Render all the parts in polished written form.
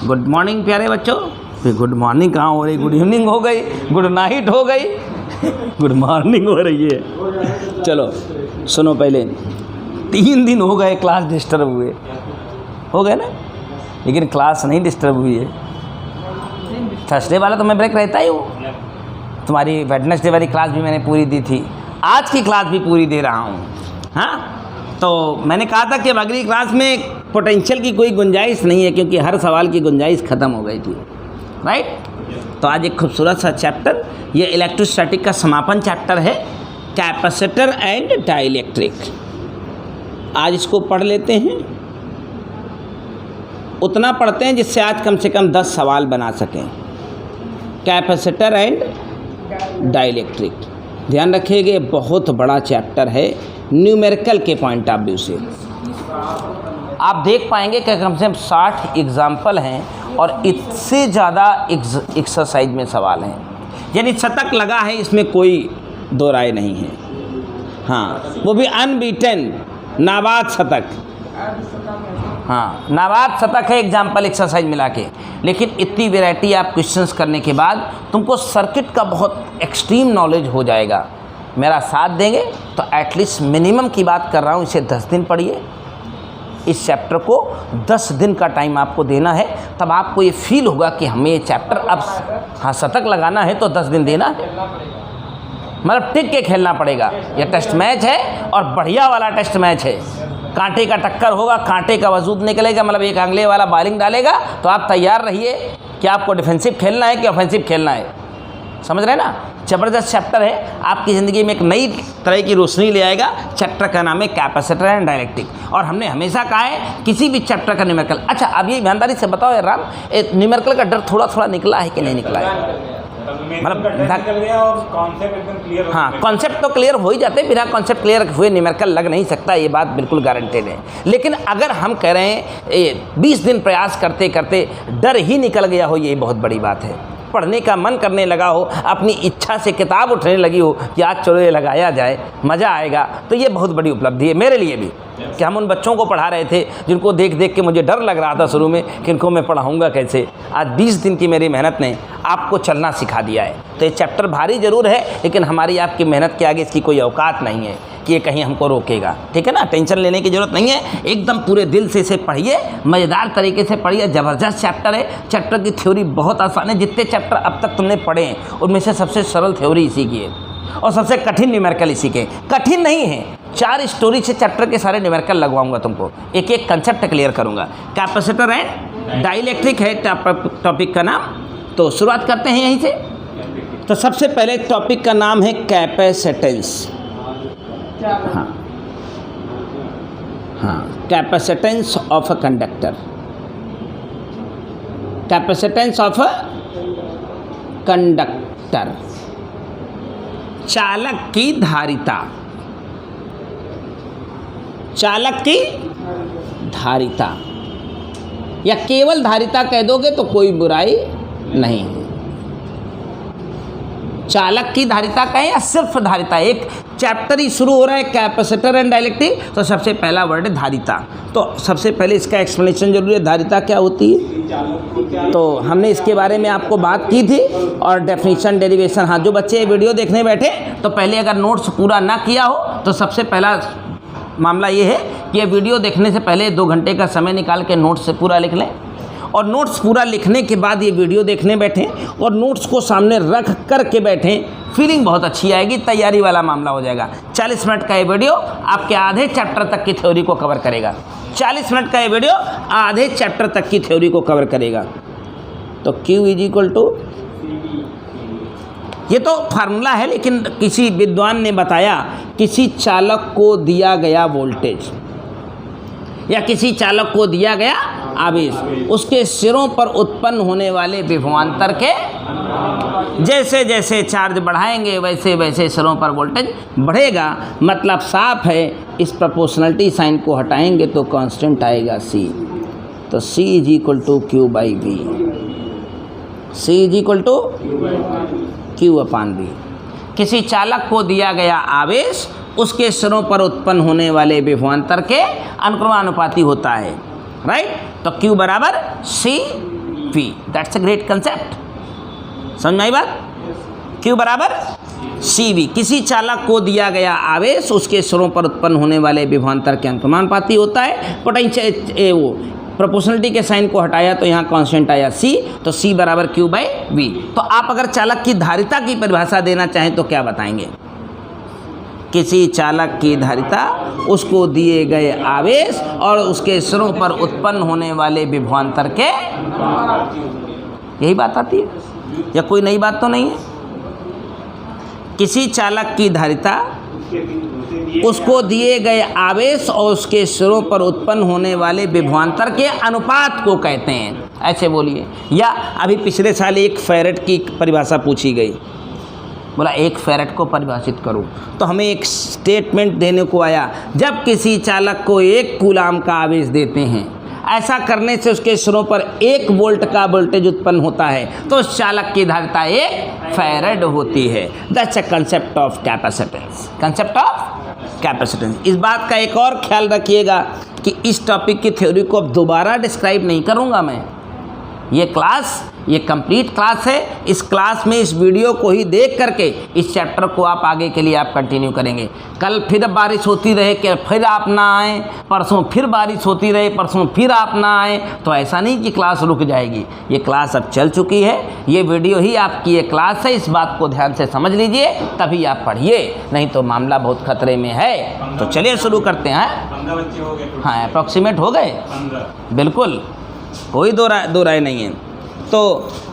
Good morning प्यारे बच्चों। फिर गुड मॉर्निंग कहाँ हो रही, गुड इवनिंग हो गई, गुड नाइट हो गई, गुड मॉर्निंग हो रही है। चलो सुनो, पहले 3 दिन हो गए क्लास डिस्टर्ब हुए, हो गए ना, लेकिन क्लास नहीं डिस्टर्ब हुई है। थर्सडे वाला तो मैं ब्रेक रहता ही हूँ, तुम्हारी वेडनेसडे वाली क्लास भी मैंने पूरी दी थी, आज की क्लास भी पूरी दे रहा हूँ। हाँ, तो मैंने कहा था कि अब अगली क्लास में पोटेंशियल की कोई गुंजाइश नहीं है, क्योंकि हर सवाल की गुंजाइश ख़त्म हो गई थी, राइट। तो आज एक खूबसूरत सा चैप्टर, ये इलेक्ट्रोस्टैटिक का समापन चैप्टर है, कैपेसिटर एंड डाइलेक्ट्रिक। आज इसको पढ़ लेते हैं, उतना पढ़ते हैं जिससे आज कम से कम 10 सवाल बना सकें। कैपेसिटर एंड डाइलेक्ट्रिक, ध्यान रखिएगा, बहुत बड़ा चैप्टर है न्यूमेरिकल के पॉइंट ऑफ व्यू से। आप देख पाएंगे कि कम से कम 60 एग्जाम्पल हैं और इससे ज़्यादा एक्सरसाइज में सवाल हैं, यानी शतक लगा है, इसमें कोई दो राय नहीं है। हाँ, वो भी अनबीटन, नाबाद शतक। हाँ, नाबाद शतक है एग्जाम्पल एक्सरसाइज मिला के। लेकिन इतनी वैरायटी आप क्वेश्चंस करने के बाद तुमको सर्किट का बहुत एक्सट्रीम नॉलेज हो जाएगा। मेरा साथ देंगे तो एटलीस्ट मिनिमम की बात कर रहा हूँ, इसे 10 दिन पढ़िए। इस चैप्टर को 10 दिन का टाइम आपको देना है, तब आपको ये फील होगा कि हमें ये चैप्टर अब, हाँ, शतक लगाना है तो 10 दिन देना है, मतलब टिक के खेलना पड़ेगा। यह टेस्ट मैच है और बढ़िया वाला टेस्ट मैच है, कांटे का टक्कर होगा, कांटे का वजूद निकलेगा, मतलब एक अगले वाला बॉलिंग डालेगा तो आप तैयार रहिए कि आपको डिफेंसिव खेलना है कि ऑफेंसिव खेलना है। समझ रहे ना, ज़बरदस्त चैप्टर है, आपकी ज़िंदगी में एक नई तरह की रोशनी ले आएगा। चैप्टर का नाम है कैपेसिटर एंड डाइलेक्ट्रिक। और हमने हमेशा कहा है किसी भी चैप्टर का न्यूमेरिकल, अच्छा अब ये ईमानदारी से बताओ यार राम, न्यूमेरिकल का डर थोड़ा थोड़ा निकला है कि नहीं निकला है? मतलब हाँ, कॉन्सेप्ट तो क्लियर हो ही जाते, बिना कॉन्सेप्ट क्लियर हुए न्यूमेरिकल लग नहीं सकता, ये बात बिल्कुल गारंटेड है। लेकिन अगर हम कह रहे हैं 20 दिन प्रयास करते करते डर ही निकल गया हो, ये बहुत बड़ी बात है। पढ़ने का मन करने लगा हो, अपनी इच्छा से किताब उठने लगी हो कि आज चलो ये लगाया जाए, मज़ा आएगा, तो ये बहुत बड़ी उपलब्धि है मेरे लिए भी कि हम उन बच्चों को पढ़ा रहे थे जिनको देख देख के मुझे डर लग रहा था शुरू में कि इनको मैं पढ़ाऊँगा कैसे। आज 20 दिन की मेरी मेहनत ने आपको चलना सिखा दिया है। तो ये चैप्टर भारी ज़रूर है, लेकिन हमारी आपकी मेहनत के आगे इसकी कोई औकात नहीं है कि ये कहीं हमको रोकेगा, ठीक है ना। टेंशन लेने की ज़रूरत नहीं है, एकदम पूरे दिल से इसे पढ़िए, मज़ेदार तरीके से पढ़िए। ज़बरदस्त चैप्टर है, चैप्टर की थ्योरी बहुत आसान है। जितने चैप्टर अब तक तुमने पढ़े हैं उनमें से सबसे सरल थ्योरी इसी की है और सबसे कठिन न्यूमेरिकल इसी के। कठिन नहीं है, 4 स्टोरी से चैप्टर के सारे न्यूमेरिकल लगवाऊंगा तुमको, एक एक कंसेप्ट क्लियर करूंगा। कैपेसिटर एंड डाइलेक्ट्रिक है टॉपिक का नाम। तो शुरुआत करते हैं यहीं से। तो सबसे पहले टॉपिक का नाम है कैपेसिटेंस। हाँ हाँ, capacitance of a conductor, capacitance of a conductor, चालक की धारिता, चालक की धारिता, या केवल धारिता कह दोगे तो कोई बुराई नहीं है। चालक की धारिता कहें या सिर्फ धारिता, एक चैप्टर ही शुरू हो रहा है कैपेसिटर एंड डाइलेक्ट्रिक, तो सबसे पहला वर्ड है धारिता। तो सबसे पहले इसका एक्सप्लेनेशन जरूरी है, धारिता क्या होती है। तो हमने इसके बारे में आपको बात की थी और डेफिनेशन, डेरिवेशन। हाँ, जो बच्चे वीडियो देखने बैठे तो पहले अगर नोट्स पूरा ना किया हो तो सबसे पहला मामला ये है कि ये वीडियो देखने से पहले 2 घंटे का समय निकाल के नोट्स से पूरा लिख लें, और नोट्स पूरा लिखने के बाद ये वीडियो देखने बैठें और नोट्स को सामने रख कर के बैठें, फीलिंग बहुत अच्छी आएगी, तैयारी वाला मामला हो जाएगा। 40 मिनट का ये वीडियो आपके आधे चैप्टर तक की थ्योरी को कवर करेगा। 40 मिनट का ये वीडियो आधे चैप्टर तक की थ्योरी को कवर करेगा। तो Q इज इक्वल टू, ये तो फार्मूला है, लेकिन किसी विद्वान ने बताया किसी चालक को दिया गया वोल्टेज या किसी चालक को दिया गया आवेश, उसके सिरों पर उत्पन्न होने वाले विभवांतर के जैसे जैसे चार्ज बढ़ाएंगे वैसे वैसे सिरों पर वोल्टेज बढ़ेगा। मतलब साफ है, इस प्रोपोर्शनलिटी साइन को हटाएंगे तो कांस्टेंट आएगा C। तो C is equal to Q by V, C is equal to Q upon V। किसी चालक को दिया गया आवेश उसके सिरों पर उत्पन्न होने वाले विभवांतर के अनुक्रमानुपाती होता है, राइट। तो Q बराबर C V, that's a great concept. समझ में आई बात? Q बराबर CV। किसी चालक को दिया गया आवेश उसके सिरों पर उत्पन्न होने वाले विभवांतर के अनुपाती होता है। पोटेंशियल वो प्रोपोर्शनलिटी के साइन को हटाया तो यहाँ कांस्टेंट आया C, तो C बराबर Q/V। तो आप अगर चालक की धारिता की परिभाषा देना चाहें तो क्या बताएंगे? किसी चालक की धारिता उसको दिए गए आवेश और उसके सिरों पर उत्पन्न होने वाले विभवांतर के, यही बात आती है या कोई नई बात तो नहीं है? किसी चालक की धारिता उसको दिए गए आवेश और उसके सिरों पर उत्पन्न होने वाले विभवांतर के अनुपात को कहते हैं, ऐसे बोलिए। या अभी पिछले साल 1 फैरेड की परिभाषा पूछी गई, बोला 1 फैरेड को परिभाषित करो, तो हमें एक स्टेटमेंट देने को आया, जब किसी चालक को 1 कूलाम का आवेश देते हैं, ऐसा करने से उसके सिरों पर 1 वोल्ट का वोल्टेज उत्पन्न होता है, तो उस चालक की धारिता 1 फैरेड होती है। That's a concept of capacitance. Concept of capacitance. इस बात का एक और ख्याल रखिएगा कि इस टॉपिक की थ्योरी को अब दोबारा डिस्क्राइब नहीं करूँगा मैं। ये कंप्लीट क्लास है। इस क्लास में इस वीडियो को ही देख करके इस चैप्टर को आप आगे के लिए आप कंटिन्यू करेंगे। कल फिर बारिश होती रहे कि फिर आप ना आए, परसों फिर बारिश होती रहे, परसों फिर आप ना आए, तो ऐसा नहीं कि क्लास रुक जाएगी। ये क्लास अब चल चुकी है, ये वीडियो ही आपकी ये क्लास है। इस बात को ध्यान से समझ लीजिए, तभी आप पढ़िए, नहीं तो मामला बहुत खतरे में है। तो चलिए शुरू करते हैं। 15 बच्चे हो गए। हाँ, अप्रॉक्सीमेट हो गए, 15। बिल्कुल, कोई दो राय नहीं है। तो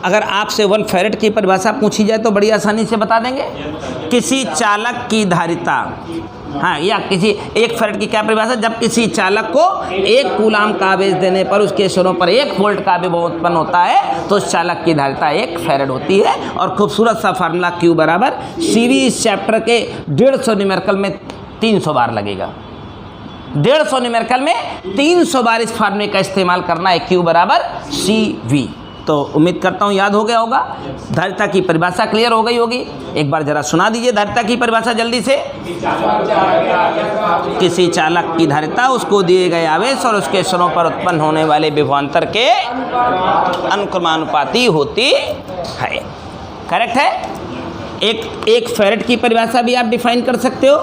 अगर आपसे 1 फैरेड की परिभाषा पूछी जाए तो बड़ी आसानी से बता देंगे। किसी चालक की धारिता, हाँ, या किसी 1 फैरेड की क्या परिभाषा? जब किसी चालक को 1 कूलाम का आवेश देने पर उसके सिरों पर 1 वोल्ट का विभव उत्पन्न होता है, तो उस चालक की धारिता 1 फैरेड होती है। और खूबसूरत सा फार्मूला Q बराबर CV इस चैप्टर के 150 न्यूमेरिकल में 300 बार लगेगा। 150 न्यूमेरिकल में 300 बार इस फार्मूले का इस्तेमाल करना है। Q बराबर CV। तो उम्मीद करता हूँ याद हो गया होगा। धारिता की परिभाषा क्लियर हो गई होगी। एक बार जरा सुना दीजिए धारिता की परिभाषा जल्दी से। किसी चालक की धारिता उसको दिए गए आवेश और उसके सिरों पर उत्पन्न होने वाले विभवांतर के अनुक्रमानुपाती होती है। करेक्ट है। एक फैरेड की परिभाषा भी आप डिफाइन कर सकते हो।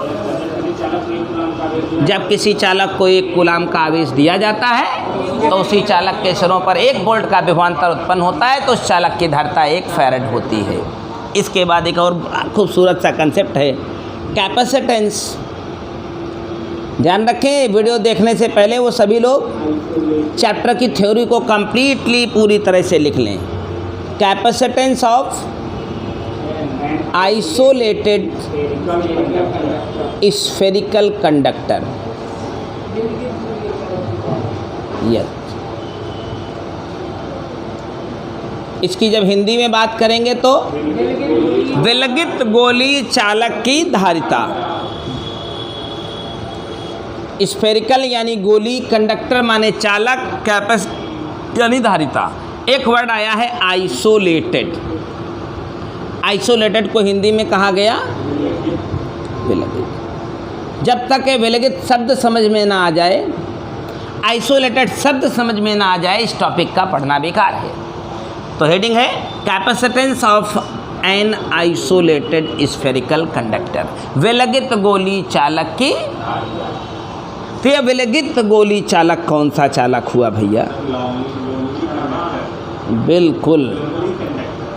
जब किसी चालक को 1 कूलाम का आवेश दिया जाता है तो उसी चालक के सिरों पर 1 वोल्ट का विभवांतर उत्पन्न होता है, तो उस चालक की धारिता 1 फैरेड होती है। इसके बाद एक और खूबसूरत सा कंसेप्ट है कैपेसिटेंस। ध्यान रखें, वीडियो देखने से पहले वो सभी लोग चैप्टर की थ्योरी को कंप्लीटली पूरी तरह से लिख लें। Capacitance of isolated spherical conductor. Yes, इसकी जब हिंदी में बात करेंगे तो विलगित गोली चालक की धारिता। स्फेरिकल यानी गोली, कंडक्टर माने चालक, कैपेस यानी धारिता। एक वर्ड आया है आइसोलेटेड। आइसोलेटेड को हिंदी में कहा गया विलगित। जब तक ये विलगित शब्द समझ में ना आ जाए, आइसोलेटेड शब्द समझ में ना आ जाए, इस टॉपिक का पढ़ना बेकार है। तो हेडिंग है capacitance of an isolated spherical conductor. विलगित गोली चालक की। तो यह विलगित गोली चालक कौन सा चालक हुआ भैया? बिल्कुल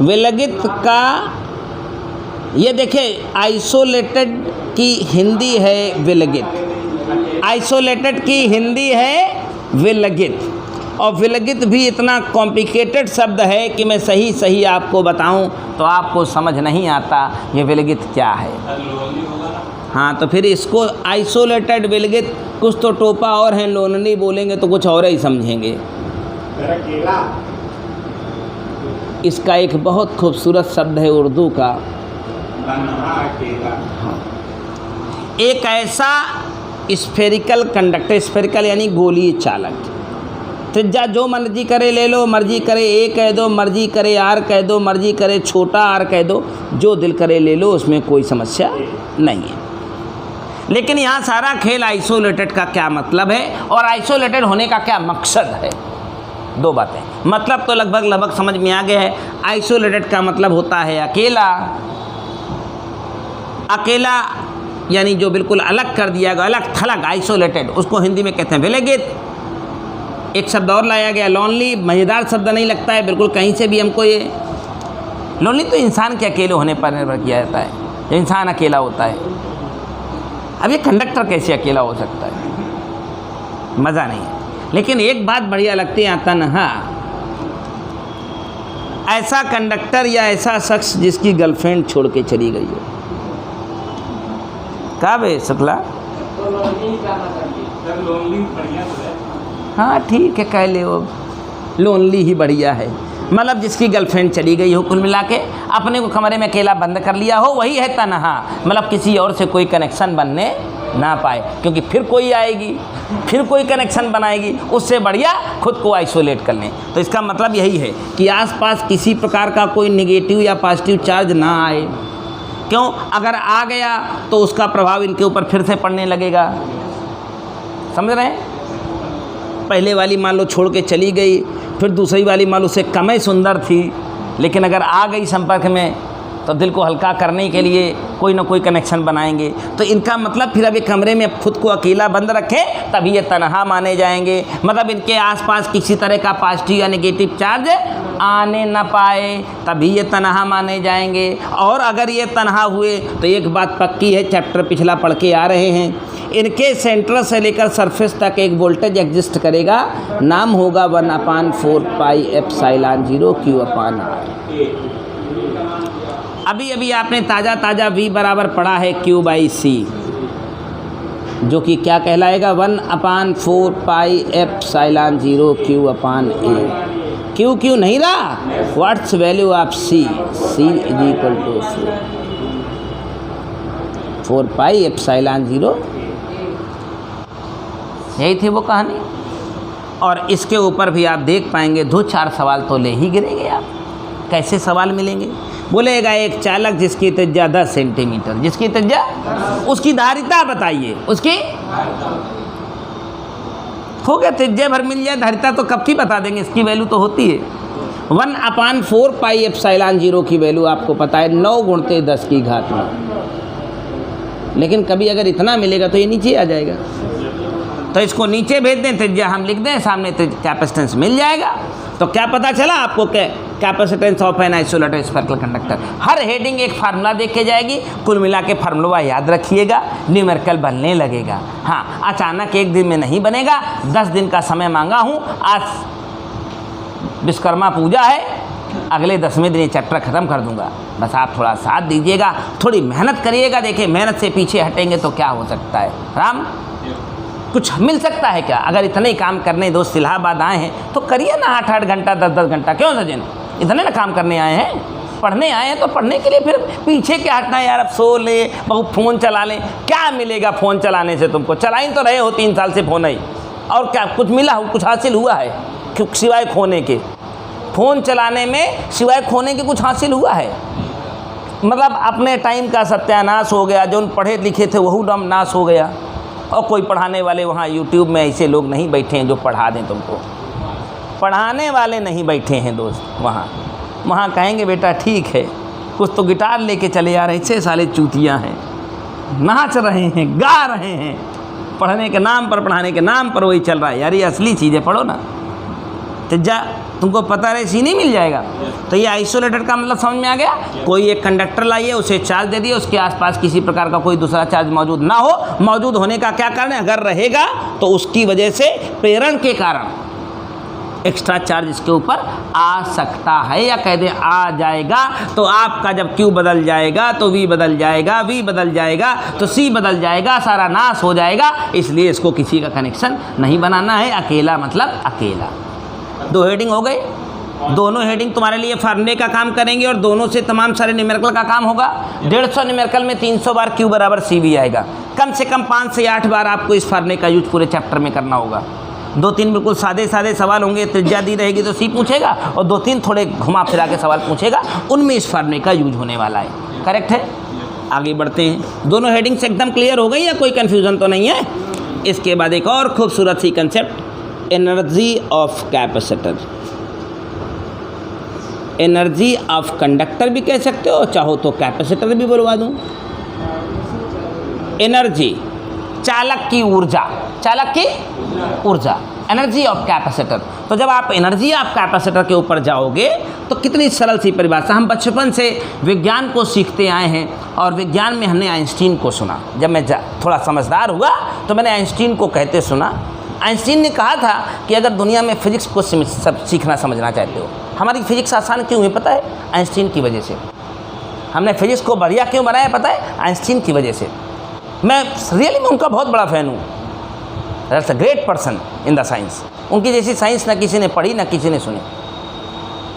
विलगित का, ये देखिए आइसोलेटेड की हिंदी है विलगित, आइसोलेटेड की हिंदी है विलगित। और विलगित भी इतना कॉम्प्लिकेटेड शब्द है कि मैं सही आपको बताऊं तो आपको समझ नहीं आता ये विलगित क्या है। हाँ, तो फिर इसको आइसोलेटेड विलगित कुछ तो टोपा और है, लोनली बोलेंगे तो कुछ और ही समझेंगे। इसका एक बहुत खूबसूरत शब्द है उर्दू का। हाँ, एक ऐसा स्फेरिकल कंडक्टर, स्फेरिकल यानी गोलीय चालक। तो जो मर्जी करे ले लो, मर्जी करे ए कह दो, मर्जी करे आर कह दो, मर्जी करे छोटा आर कह दो, जो दिल करे ले लो, उसमें कोई समस्या नहीं है। लेकिन यहाँ सारा खेल आइसोलेटेड का क्या मतलब है और आइसोलेटेड होने का क्या मकसद है। दो बातें। मतलब तो लगभग समझ में आ गया है। आइसोलेटेड का मतलब होता है अकेला, अकेला यानी जो बिल्कुल अलग कर दिया गया, अलग थलग, आइसोलेटेड, उसको हिंदी में कहते हैं विलगित। एक शब्द और लाया गया लॉनली, मज़ेदार शब्द नहीं लगता है बिल्कुल कहीं से भी हमको ये। लॉनली तो इंसान के अकेले होने पर निर्भर किया जाता है, जब इंसान अकेला होता है। अब ये कंडक्टर कैसे अकेला हो सकता है, मज़ा नहीं है। लेकिन एक बात बढ़िया लगती है तन्हा, ऐसा कंडक्टर या ऐसा शख्स जिसकी गर्लफ्रेंड छोड़ के चली गई हो। कब है शुक्ला? हाँ ठीक है, कह ले, वो लोनली ही बढ़िया है। मतलब जिसकी गर्लफ्रेंड चली गई हो, कुल मिला के अपने को कमरे में अकेला बंद कर लिया हो, वही है तन्हा। मतलब किसी और से कोई कनेक्शन बनने ना पाए, क्योंकि फिर कोई आएगी, फिर कोई कनेक्शन बनाएगी, उससे बढ़िया खुद को आइसोलेट कर लें। तो इसका मतलब यही है कि आसपास किसी प्रकार का कोई नेगेटिव या पॉजिटिव चार्ज ना आए। क्यों? अगर आ गया तो उसका प्रभाव इनके ऊपर फिर से पड़ने लगेगा। समझ रहे हैं? पहले वाली मान लो छोड़ के चली गई, फिर दूसरी वाली मान लो उससे कम ही सुंदर थी, लेकिन अगर आ गई संपर्क में तो दिल को हल्का करने के लिए कोई ना कोई कनेक्शन बनाएंगे। तो इनका मतलब फिर अब ये कमरे में खुद को अकेला बंद रखें तभी ये तन्हा माने जाएंगे। मतलब इनके आसपास किसी तरह का पॉजिटिव या नेगेटिव चार्ज आने न पाए, तभी ये तन्हा माने जाएंगे। और अगर ये तन्हा हुए तो एक बात पक्की है, चैप्टर पिछला पढ़ के आ रहे हैं, इनके सेंटर से लेकर सरफेस तक एक वोल्टेज एग्जिस्ट करेगा, नाम होगा 1/4 पाई एप्सिलॉन 0 Q/R। अभी अभी आपने ताज़ा V बराबर पढ़ा है Q/C, जो कि क्या कहलाएगा 1/4 पाई एप्सिलॉन 0 Q/A। Q नहीं रहा, what's value of C? C = 4 pi epsilon 0। यही थी वो कहानी। और इसके ऊपर भी आप देख पाएंगे 2-4 सवाल तो ले ही गिरेंगे आप। कैसे सवाल मिलेंगे? बोलेगा एक चालक जिसकी त्रिज्या 10 सेंटीमीटर, जिसकी त्रिज्या, उसकी धारिता बताइए, उसकी हो गया, त्रिज्या भर मिल जाए, धारिता तो कब की बता देंगे, इसकी वैल्यू तो होती है 1/4 पाई एप्सिलॉन 0 की वैल्यू आपको पता है 9 × 10 की घात में। लेकिन कभी अगर इतना मिलेगा तो ये नीचे आ जाएगा, तो इसको नीचे भेज दें, त्रिज्या हम लिख दें, सामने कैपेसिटेंस मिल जाएगा। तो क्या पता चला आपको? Capacitance of an isolated spherical conductor. Her heading एक फार्मूला देख के जाएगी, कुल मिला के फार्मूला याद रखिएगा, न्यूमेरिकल बनने लगेगा। हाँ, अचानक एक दिन में नहीं बनेगा, 10 दिन का समय मांगा हूँ। आज विश्वकर्मा पूजा है, अगले 10वें दिन ये चैप्टर ख़त्म कर दूंगा। बस आप थोड़ा साथ दीजिएगा, थोड़ी मेहनत करिएगा। देखिए मेहनत से पीछे हटेंगे तो क्या हो सकता है, राम कुछ मिल सकता है क्या? अगर इतने ही काम करने दोस्त इलाहाबाद आए हैं तो करिए ना 8-8 घंटा 10-10 घंटा। क्यों सचिन, इतने ना काम करने आए हैं, पढ़ने आए हैं तो पढ़ने के लिए फिर पीछे क्या हटना है यार। अब सो ले, बहुत फ़ोन चला लें, क्या मिलेगा फ़ोन चलाने से? तुमको चला ही तो रहे हो 3 साल से फ़ोन ही, और क्या कुछ मिला, कुछ हासिल हुआ है सिवाय खोने के? फ़ोन चलाने में सिवाय खोने के कुछ हासिल हुआ है? मतलब अपने टाइम का सत्यानाश हो गया, जो पढ़े लिखे थे वही नाम नाश हो गया। और कोई पढ़ाने वाले वहाँ यूट्यूब में ऐसे लोग नहीं बैठे हैं जो पढ़ा दें तुमको, पढ़ाने वाले नहीं बैठे हैं दोस्त वहाँ कहेंगे बेटा ठीक है, कुछ तो गिटार लेके चले आ रहे, 6 साले चूतियाँ हैं, नाच रहे हैं, गा रहे हैं, पढ़ने के नाम पर, पढ़ाने के नाम पर वही चल रहा है। यार ये असली चीज़ें पढ़ो ना, तो तुमको पता रहे सी नहीं मिल जाएगा। तो ये आइसोलेटेड का मतलब समझ में आ गया। कोई एक कंडक्टर लाइए, उसे चार्ज दे दिए, उसके आसपास किसी प्रकार का कोई दूसरा चार्ज मौजूद ना हो। मौजूद होने का क्या कारण है? अगर रहेगा तो उसकी वजह से प्रेरण के कारण एक्स्ट्रा चार्ज इसके ऊपर आ सकता है, या कह दें आ जाएगा। तो आपका जब Q बदल जाएगा तो V बदल जाएगा, V बदल जाएगा तो C बदल जाएगा, सारा नाश हो जाएगा। इसलिए इसको किसी का कनेक्शन नहीं बनाना है। अकेला मतलब अकेला। 2 हेडिंग हो गए, दोनों हेडिंग तुम्हारे लिए फार्मूले का काम करेंगे और दोनों से तमाम सारे न्यूमेरिकल का काम होगा। 150 न्यूमेरिकल में 300 बार Q बराबर C भी आएगा। कम से कम 5 से 8 बार आपको इस फार्मूले का यूज पूरे चैप्टर में करना होगा। 2-3 बिल्कुल सादे सवाल होंगे, त्रिज्या दी रहेगी तो C पूछेगा, और 2-3 थोड़े घुमा फिरा के सवाल पूछेगा, उनमें इस फार्मूले का यूज होने वाला है। करेक्ट है? आगे बढ़ते हैं। दोनों हेडिंग्स एकदम क्लियर हो गई या कोई कन्फ्यूज़न तो नहीं है? इसके बाद एक और खूबसूरत सी concept energy of capacitor, energy of conductor भी कह सकते हो, चाहो तो कैपेसिटर भी बुलवा दूँ। एनर्जी चालक की ऊर्जा, चालक की ऊर्जा, एनर्जी ऑफ कैपेसिटर। तो जब आप एनर्जी ऑफ कैपेसिटर के ऊपर जाओगे तो कितनी सरल सी परिभाषा। हम बचपन से विज्ञान को सीखते आए हैं और विज्ञान में हमने आइंस्टीन को सुना। जब मैं थोड़ा समझदार हुआ तो मैंने आइंस्टीन को कहते सुना। आइंस्टीन ने कहा था कि अगर दुनिया में फिजिक्स को सब सीखना समझना चाहते हो, हमारी फिजिक्स आसान क्यों हुई पता है? आइंस्टीन की वजह से। हमने फिजिक्स को बढ़िया क्यों बनाया पता है? आइंस्टीन की वजह से। मैं रियली में उनका बहुत बड़ा फ़ैन हूँ। That's a great person in the science. उनकी जैसी साइंस ना किसी ने पढ़ी ना किसी ने सुनी।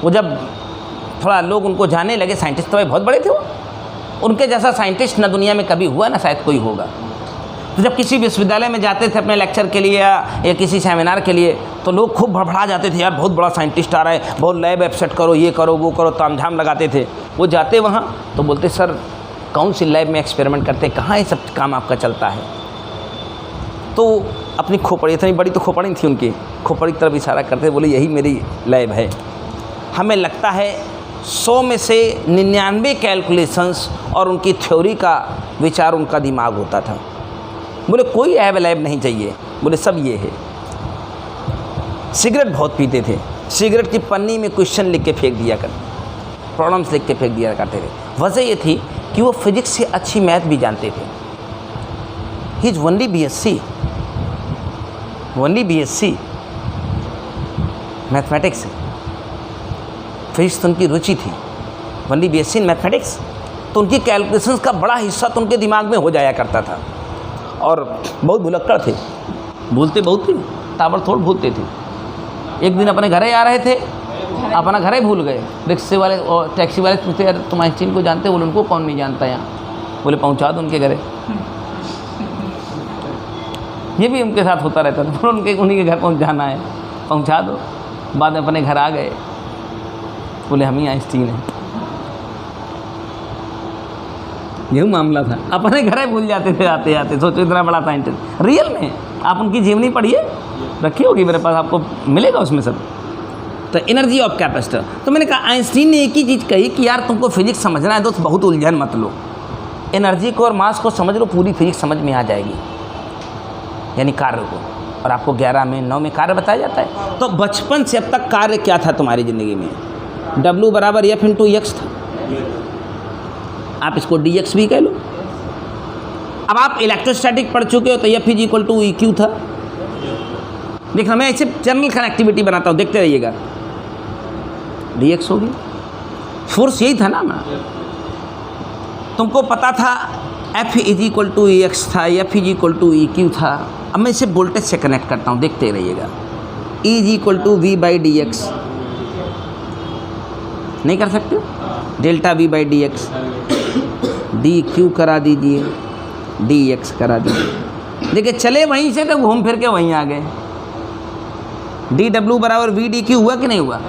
वो जब थोड़ा लोग उनको जानने लगे, साइंटिस्ट तो भाई बहुत बड़े थे वो, उनके जैसा साइंटिस्ट ना दुनिया में कभी हुआ ना शायद कोई होगा। तो जब किसी विश्वविद्यालय में जाते थे अपने लेक्चर के लिए या किसी सेमिनार के लिए, तो लोग खूब भड़बड़ा जाते थे, यार बहुत बड़ा साइंटिस्ट आ रहा है, बहुत लैब वेबसाइट करो, ये करो वो करो, तामझाम लगाते थे। वो जाते वहाँ तो बोलते सर कौन सी लैब में एक्सपेरिमेंट करते, कहाँ ये सब काम आपका चलता है? तो अपनी खोपड़ी, इतनी बड़ी तो खोपड़ी थी उनकी, खोपड़ी की तरफ इशारा करते बोले यही मेरी लैब है। हमें लगता है 100 में से 99 कैलकुलेशंस और उनकी थ्योरी का विचार उनका दिमाग होता था। बोले कोई लैब नहीं चाहिए, बोले सब ये है। सिगरेट बहुत पीते थे, सिगरेट की पन्नी में क्वेश्चन लिख के फेंक दिया करते, प्रॉब्लम्स लिख के फेंक दिया करते थे। वजह ये थी कि वो फिजिक्स से अच्छी मैथ भी जानते थे। He is only BSc mathematics. Physics तो उनकी रुचि थी, ओनली BSc इन मैथमेटिक्स। तो उनकी कैलकुलेशंस का बड़ा हिस्सा तो उनके दिमाग में हो जाया करता था और बहुत भुलक्कड़ थे, भूलते बहुत थे, ताबड़तोड़ भूलते थे। एक दिन अपने घरे आ रहे थे, अपना घर ही भूल गए। रिक्शे वाले और टैक्सी वाले पूछते यार तुम आइंस्टीन को जानते हो? बोले उनको कौन नहीं जानता यहाँ। बोले पहुँचा दो उनके घरे। ये भी उनके साथ होता रहता था, उन्हीं के घर पहुँचाना है, पहुँचा दो। बाद में अपने घर आ गए, बोले हम ही आइंस्टीन हैं। यही मामला था, अपने घर ही भूल जाते थे आते आते। सोचो इतना बड़ा साइंटिस्ट। रियल में आप उनकी जीवनी पढ़िए, रखी होगी मेरे पास, आपको मिलेगा उसमें सब। तो एनर्जी ऑफ कैपेसिटर। तो मैंने कहा आइंस्टीन ने एक ही चीज़ कही कि यार तुमको फिजिक्स समझना है तो बहुत उलझन मत लो, एनर्जी को और मास को समझ लो, पूरी फिजिक्स समझ में आ जाएगी, यानी कार्य को। और आपको 11 में 9 में कार्य बताया जाता है। तो बचपन से अब तक कार्य क्या था तुम्हारी ज़िंदगी में? W बराबर F इंटू X था। आप इसको dx भी कह लो। अब आप इलेक्ट्रोस्टैटिक पढ़ चुके हो तो F is equal to EQ था। देखना मैं ऐसे जनरल कनेक्टिविटी बनाता हूँ, देखते रहिएगा। dx होगी, फोर्स यही था ना। तुमको पता था F is equal to EX था, F is equal to EQ था। अब मैं इसे वोल्टेज से कनेक्ट करता हूँ, देखते रहिएगा। E is equal to V by dx, नहीं कर सकते? Delta V by dx, dq करा दीजिए, dx करा दीजिए। देखिए चले वहीं से तो घूम फिर के वहीं आ गए। dw बराबर v dq हुआ कि नहीं हुआ?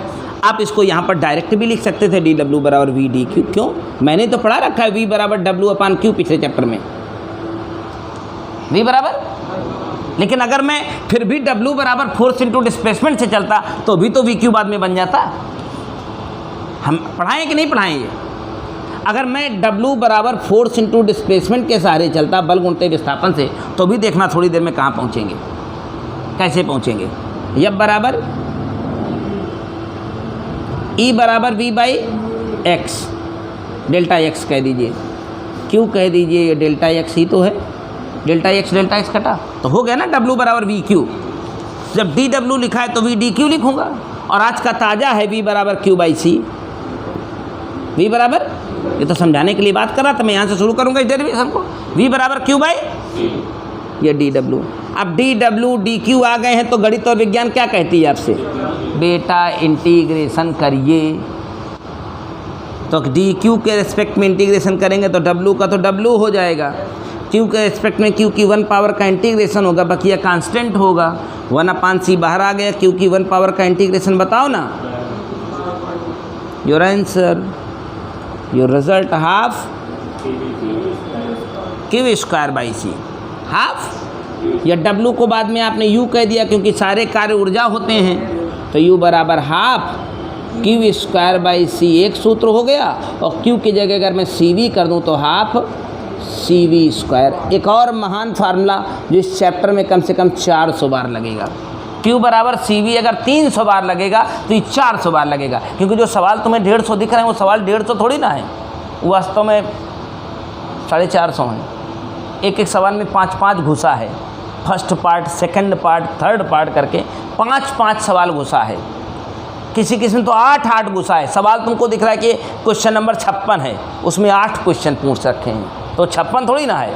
आप इसको यहाँ पर डायरेक्ट भी लिख सकते थे, dw बराबर v dq। क्यों? मैंने तो पढ़ा रखा है v बराबर w अपान q पिछले चैप्टर में, v बराबर। लेकिन अगर मैं फिर भी w बराबर फोर्स इंटू डिस्प्लेसमेंट से चलता तो भी तो vq बाद में बन जाता। हम पढ़ाएं कि नहीं पढ़ाएं ये? अगर मैं W बराबर फोर्स इंटू डिस्प्लेसमेंट के सहारे चलता बल गुणते विस्थापन से, तो भी देखना थोड़ी देर में कहाँ पहुँचेंगे, कैसे पहुँचेंगे। F बराबर E बराबर V by x, delta x कह दीजिए, Q कह दीजिए, ये डेल्टा x ही तो है। डेल्टा x कटा तो हो गया ना W बराबर VQ। जब dW लिखा है तो V dQ लिखूँगा। और आज का ताज़ा है V बराबर Q बाई C। V बराबर, ये तो समझाने के लिए बात कर रहा था, मैं यहाँ से शुरू करूँगा इस डेरिवेशन को। V बराबर Q बाई ये dW। अब dW dQ आ गए हैं तो गणित और विज्ञान क्या कहती है आपसे? बेटा इंटीग्रेशन करिए। तो dQ के रिस्पेक्ट में इंटीग्रेशन करेंगे तो W का तो W हो जाएगा, Q के रिस्पेक्ट में Q की 1 पावर का इंटीग्रेशन होगा, बकिया कांस्टेंट होगा। 1 अपान C बाहर आ गया, Q की 1 पावर का इंटीग्रेशन बताओ ना। Your answer, your result half Q square by C, half या W को बाद में आपने U कह दिया क्योंकि सारे कार्य ऊर्जा होते हैं, तो U बराबर हाफ क्यू स्क्वायर बाई सी एक सूत्र हो गया, और Q की जगह अगर मैं CV कर दूं तो हाफ CV स्क्वायर। एक और महान फार्मूला जो इस चैप्टर में कम से कम 400 बार लगेगा। Q बराबर CV अगर 300 बार लगेगा तो ये 400 बार लगेगा, क्योंकि जो सवाल तुम्हें 150 दिख रहे हैं वो सवाल 150 थोड़ी ना है, वास्तव में 450 हैं। एक एक सवाल में 5-5 घुसा है, first part, second part, third part करके 5-5 सवाल घुसा है। किसी किसी में तो 8-8 घुसा है। सवाल तुमको दिख रहा है कि क्वेश्चन नंबर 56 है, उसमें 8 क्वेश्चन पूछ रखे हैं, तो 56 थोड़ी ना है,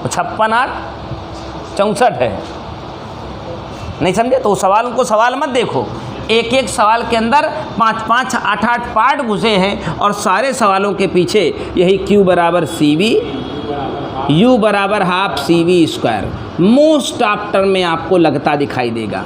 तो 56-8 64 है। नहीं समझे? तो सवाल को सवाल मत देखो, एक एक सवाल के अंदर 5-5, 8-8 पार्ट घुसे हैं, और सारे सवालों के पीछे यही Q बराबर CV, U बराबर half CV square most after में आपको लगता दिखाई देगा।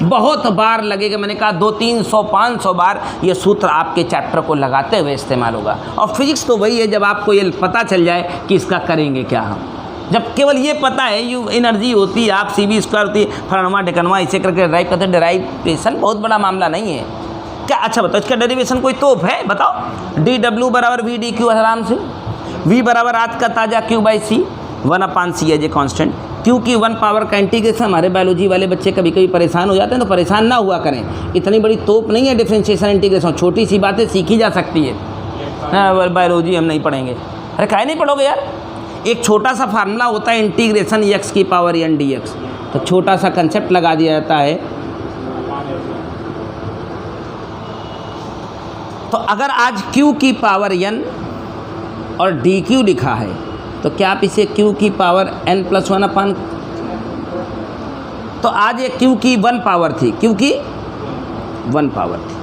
बहुत बार लगेगा, मैंने कहा 200-300-500 बार ये सूत्र आपके चैप्टर को लगाते हुए इस्तेमाल होगा। और फिजिक्स तो वही है, जब आपको ये पता चल जाए कि इसका करेंगे क्या हम, जब केवल ये पता है यू एनर्जी होती है, आप CV स्क्वायर होती है, फलाना ढिकनवा इसे करके ड्राइव करते हैं। डेरिवेशन बहुत बड़ा मामला नहीं है क्या? अच्छा बताओ, इसका डेरिवेशन कोई तोप है? बताओ। DW बराबर VDQ, आराम से। V बराबर आज का ताज़ा Q by C, 1/C as a constant. Q की 1 पावर का इंटीग्रेशन, हमारे बायोलॉजी वाले बच्चे कभी कभी परेशान हो जाते हैं, तो परेशान ना हुआ करें, इतनी बड़ी तोप नहीं है डिफरेंशिएशन इंटीग्रेशन, छोटी सी बातें सीखी जा सकती है। हाँ, बायोलॉजी हम नहीं पढ़ेंगे। अरे काहे नहीं पढ़ोगे यार? एक छोटा सा फार्मूला होता है इंटीग्रेशन x की पावर n dx, तो छोटा सा कंसेप्ट लगा दिया जाता है। तो अगर आज Q की पावर n और dq लिखा है, तो क्या आप इसे Q की पावर n+1 तो आज ये Q की 1 पावर थी, Q की 1 पावर थी,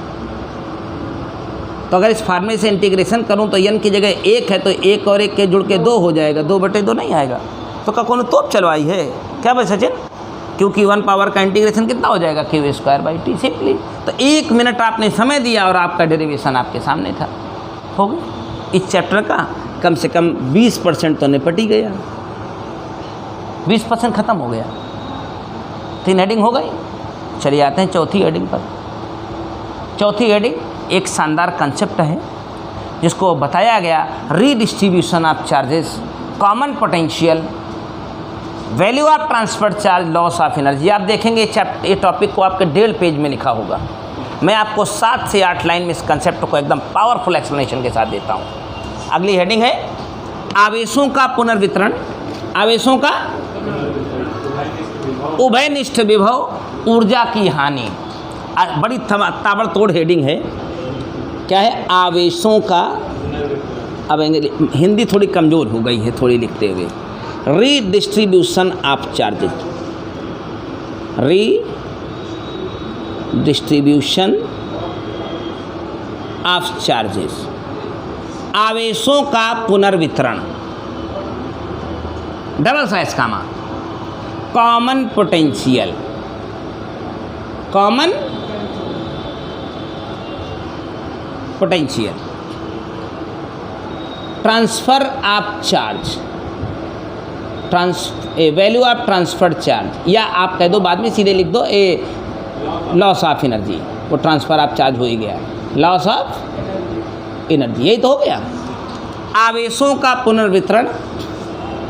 तो अगर इस फार्मूले से इंटीग्रेशन करूं तो n की जगह 1 है, तो 1 और 1 के जुड़ के 2 हो जाएगा, 2/2 नहीं आएगा। तो का कौन तोप चलवाई है क्या भाई सचिन? Q की 1 पावर का इंटीग्रेशन कितना हो जाएगा? Q square by T simply. तो 1 मिनट आपने समय दिया और आपका डेरिवेशन आपके सामने था, हो गया। इस चैप्टर का कम से कम 20% तो निपट ही गया, 20% ख़त्म हो गया। 3 हेडिंग हो गई। चलिए आते हैं चौथी हेडिंग पर। चौथी हेडिंग एक शानदार कंसेप्ट है जिसको बताया गया redistribution of charges, common potential, value of transfer charge, loss of energy. आप देखेंगे ये टॉपिक को आपके 1.5 पेज में लिखा होगा। मैं आपको 7 से 8 लाइन में इस कंसेप्ट को एकदम पावरफुल एक्सप्लेनेशन के साथ देता हूँ। अगली हेडिंग है आवेशों का पुनर्वितरण। आवेशों का उभयनिष्ठ विभव, ऊर्जा की हानि। बड़ी ताबड़तोड़ हेडिंग है। क्या है? आवेशों का, अब हिंदी थोड़ी कमज़ोर हो गई है थोड़ी लिखते हुए, redistribution of charges, redistribution of charges, आवेशों का पुनर्वितरण, double size comma, common potential, common potential, transfer of charge, value of transfer charge, या आप कह दो बाद में सीधे लिख दो लॉस ऑफ एनर्जी। वो ट्रांसफर ऑफ चार्ज हो ही गया, लॉस ऑफ एनर्जी, यही तो हो गया। आवेशों का पुनर्वितरण,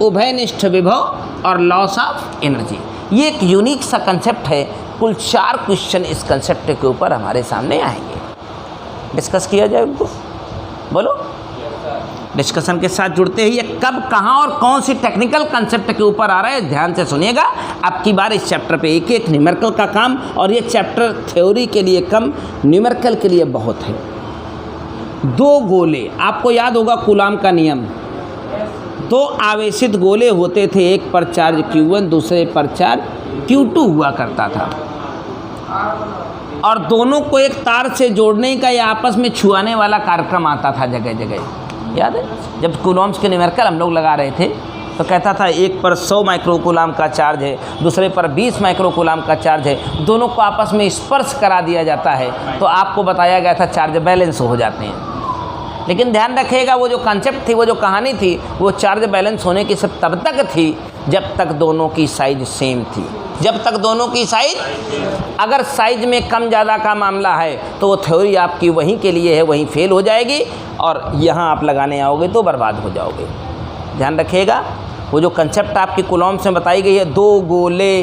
उभयनिष्ठ विभव और लॉस ऑफ एनर्जी, ये एक यूनिक सा कंसेप्ट है। कुल 4 क्वेश्चन इस कंसेप्ट के ऊपर हमारे सामने आएंगे। डिस्कस किया जाए उनको, बोलो। डिस्कशन के साथ जुड़ते ही ये कब, कहाँ और कौन सी टेक्निकल कंसेप्ट के ऊपर आ रहा है ध्यान से सुनिएगा। अब की बार इस चैप्टर पे एक एक न्यूमेरिकल का काम, और ये चैप्टर थ्योरी के लिए कम, न्यूमेरिकल के लिए बहुत है। 2 गोले, आपको याद होगा कूलाम का नियम, 2 आवेशित गोले होते थे, एक पर चार्ज Q1 दूसरे पर चार्ज Q2 हुआ करता था, और दोनों को एक तार से जोड़ने का या आपस में छुआने वाला कार्यक्रम आता था जगह जगह, याद है? जब कूलॉम्स के न्यूमेरिकल हम लोग लगा रहे थे तो कहता था एक पर 100 माइक्रोकूलाम का चार्ज है, दूसरे पर 20 माइक्रोकूलाम का चार्ज है, दोनों को आपस में स्पर्श करा दिया जाता है तो आपको बताया गया था चार्ज बैलेंस हो जाते हैं। लेकिन ध्यान रखिएगा वो जो कंसेप्ट थी, वो जो कहानी थी, वो चार्ज बैलेंस होने की सिर्फ तब तक थी जब तक दोनों की साइज सेम थी। जब तक दोनों की साइज, अगर साइज में कम ज़्यादा का मामला है तो वो थ्योरी आपकी वहीं के लिए है, वहीं फेल हो जाएगी और यहाँ आप लगाने आओगे तो बर्बाद हो जाओगे। ध्यान रखिएगा, वो जो कंसेप्ट आपकी कूलॉम्स में बताई गई है, दो गोले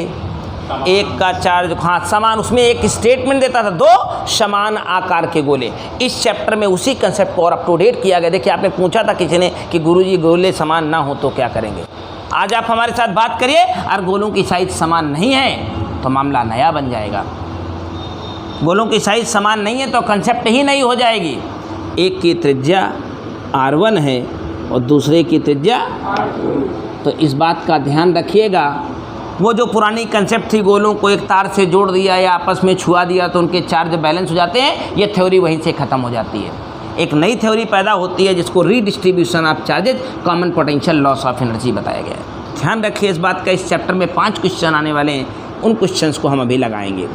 एक का चार्ज, हाँ समान, उसमें एक स्टेटमेंट देता था दो समान आकार के गोले। इस चैप्टर में उसी कंसेप्ट को और अप टू डेट किया गया। देखिए आपने पूछा था किसी ने कि गुरुजी गोले समान ना हो तो क्या करेंगे। आज आप हमारे साथ बात करिए, और गोलों की साइज समान नहीं है तो मामला नया बन जाएगा। गोलों की साइज समान नहीं है तो कंसेप्ट ही नहीं हो जाएगी। एक की त्रिज्या R1 है और दूसरे की त्रिज्या, तो इस बात का ध्यान रखिएगा। वो जो पुरानी कंसेप्ट थी, गोलों को एक तार से जोड़ दिया या आपस में छुआ दिया तो उनके चार्ज बैलेंस हो जाते हैं, ये थ्योरी वहीं से ख़त्म हो जाती है। एक नई थ्योरी पैदा होती है जिसको redistribution of charges common potential loss of energy बताया गया है। ध्यान रखिए इस बात का। इस चैप्टर में 5 क्वेश्चन आने वाले हैं, उन क्वेश्चंस को हम अभी लगाएंगे।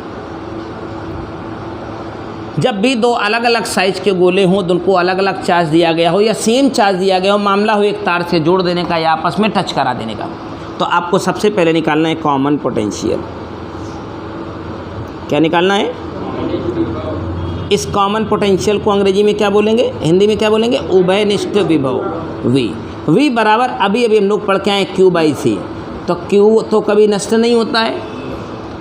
जब भी दो अलग अलग साइज के गोले हों, उनको अलग अलग चार्ज दिया गया हो या सेम चार्ज दिया गया हो, मामला हो एक तार से जोड़ देने का या आपस में टच करा देने का, तो आपको सबसे पहले निकालना है कॉमन पोटेंशियल। क्या निकालना है? इस कॉमन पोटेंशियल को अंग्रेजी में क्या बोलेंगे, हिंदी में क्या बोलेंगे? उभयनिष्ठ विभव V। V बराबर अभी हम लोग पढ़ के आए Q/C। तो Q तो कभी नष्ट नहीं होता है,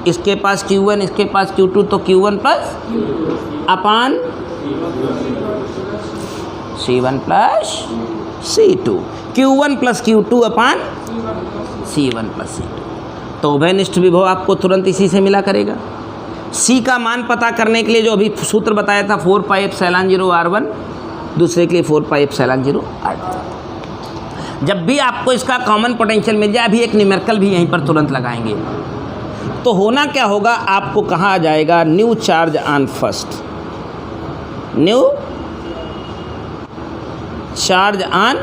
इसके पास Q1 इसके पास Q2, तो Q1 प्लस अपान C1 plus C2, Q1 plus Q2 अपान C1 प्लस C2। तो उभयनिष्ठ विभव आपको तुरंत इसी से मिला करेगा। C का मान पता करने के लिए जो अभी सूत्र बताया था 4πε0 R1, दूसरे के लिए 4πε0 R2। जब भी आपको इसका कॉमन पोटेंशियल मिल जाए, अभी एक न्यूमेरिकल भी यहीं पर तुरंत लगाएंगे, तो होना क्या होगा, आपको कहा जाएगा new charge on first, new charge on